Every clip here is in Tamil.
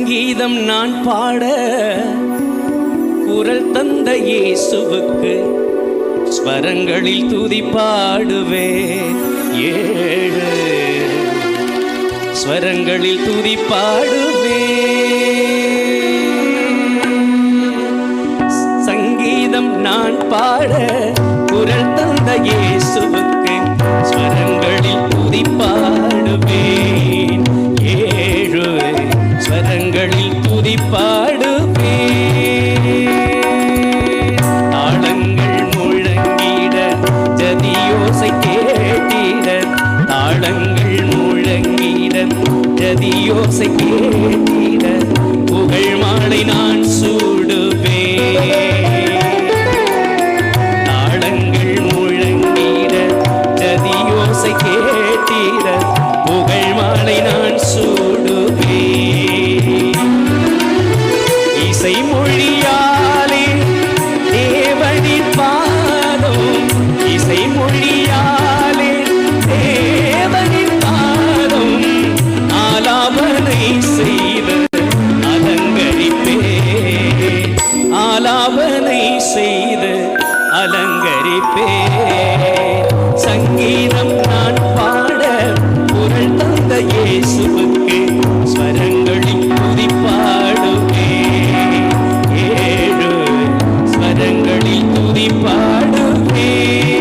சங்கீதம் நான் பாட குரல் தந்த இயேசுவுக்கு ஸ்வரங்களில் துதி பாடுவேன். 7 ஸ்வரங்களில் துதி பாடுவேன். சங்கீதம் நான் பாட குரல் தந்த இயேசுவுக்கு ஸ்வரங்களில் துதி பாடுவேன். 7 ஸ்வரங்களில் துதி பாடுவேன். தாளங்கள் முழங்கிட ஜதியோசை கேட்டிட, தாளங்கள் முழங்கிட ஜதியோசை கேட்டிட, புகழ் மாலை நான் சூடுவேன். தாளங்கள் முழங்கிட ஜதியோசை கேட்டிட, புகழ் மாலை நான் சூடுவேன். இசை மொழியாலே தேவனின் பாதம், இசை மொழியாலே தேவனின் பாதம், ஆலாபனை செய்த அலங்கரிப்பேன். ஆலாபனை செய்த அலங்கரிப்பேன். சங்கீதம் நான் பாட குரல் தந்த இயேசுவுக்கு ஸ்வரங்களில் துதி பாடுவேன். 7 ஸ்வரங்களில் துதி பாடுவேன்.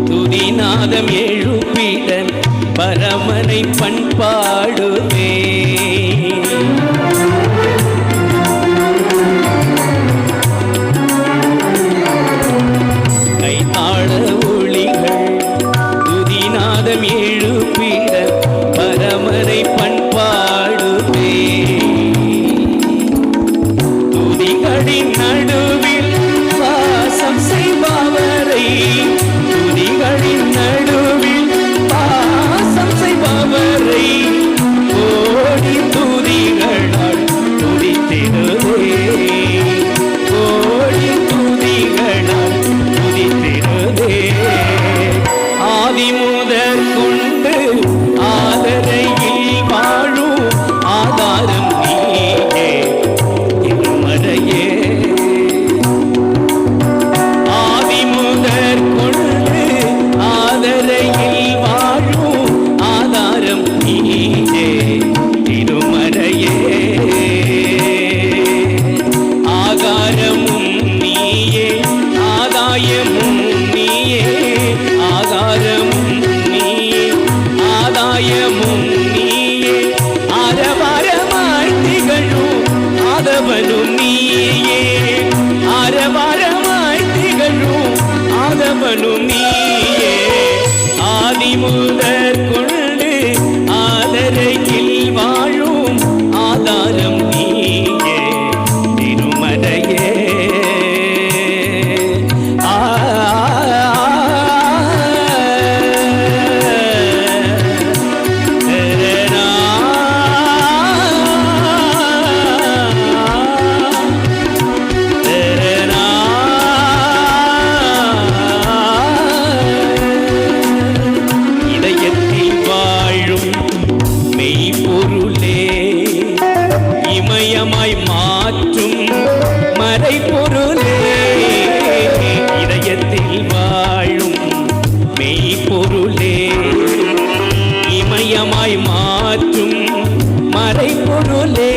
துதிநாதம் எழுப்பிட பரமனை பண்பாடுவேன். கைத்தாள ஒளிகள் துதிநாதம் எழுப்பிட பரமனை பண்பாடுவேன். துதிகளின் நடுவில் வாசம் செய்பவரை, துதிகளின் நடுவில் வாசம் செய்பவரை, கோடி துதிகளால் துதித்திடுவே, கோடி துதிகளால் துதித்திடுவே. ஆதி முதற் கொண்டு ஆதரையில் வாழும் ஆதாரம் நீயே திருமறையே. ஆதி முதற் கொண்டு ஆதரையில் வாழும் ஆதாரம் நீயே திருமறையே. ஆகாரமும் நீயே ஆதாயமும் நீயே, ஆகாரமும் நீயே ஆதாயமும் நீயே, ஆரவாரமாய் திகழும் ஆதவனும் நீயே, ஆரவாரமாய் திகழும் ஆதவனும் நீயே. ஆதி முதற் கொண்டு ஆதரையில் வாழும் ஆதாரம் நீயே திருமறையே. இதயத்தில் வாழும் மெய்ப்பொருளே, இமயமாய் மாற்றும் மறைப்பொருளே. இதயத்தில் வாழும் மெய்ப்பொருளே, இமயமாய் மாற்றும் மறைப்பொருளே.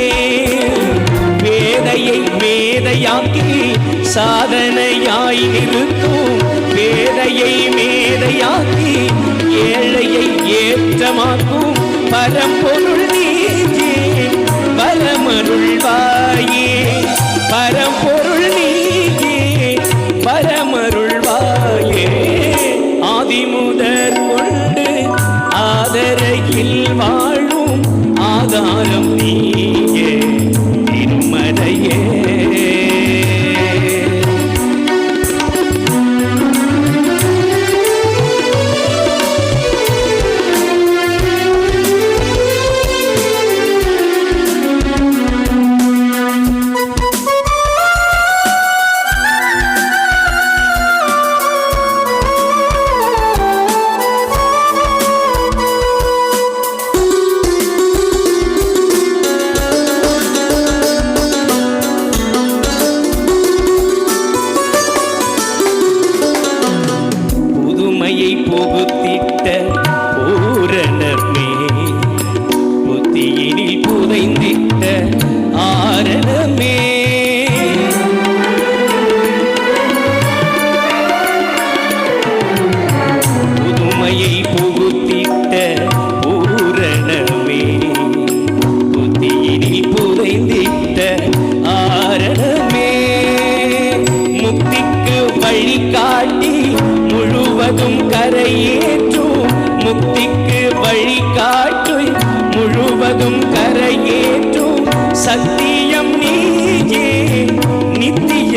வேதையை மேதையாக்கி சாதனையாய் நிறுத்தும், வேதையை மேதையாக்கி ஏழையை ஏற்றமாக்கும் பரம்பொருள் நீயே, பரமருள்வாயே. பரம்பொருள் நீயே, பரமருள்வாயே. ஆதி முதற் கொண்டு ஆதரையில் வாழும் ஆதாரம் நீயே திருமறையே. கரையேற்றும் முக்திக்கு வழிகாட்டு முழுவதும் கரையேற்றும் சத்தியம் நீயே நித்திய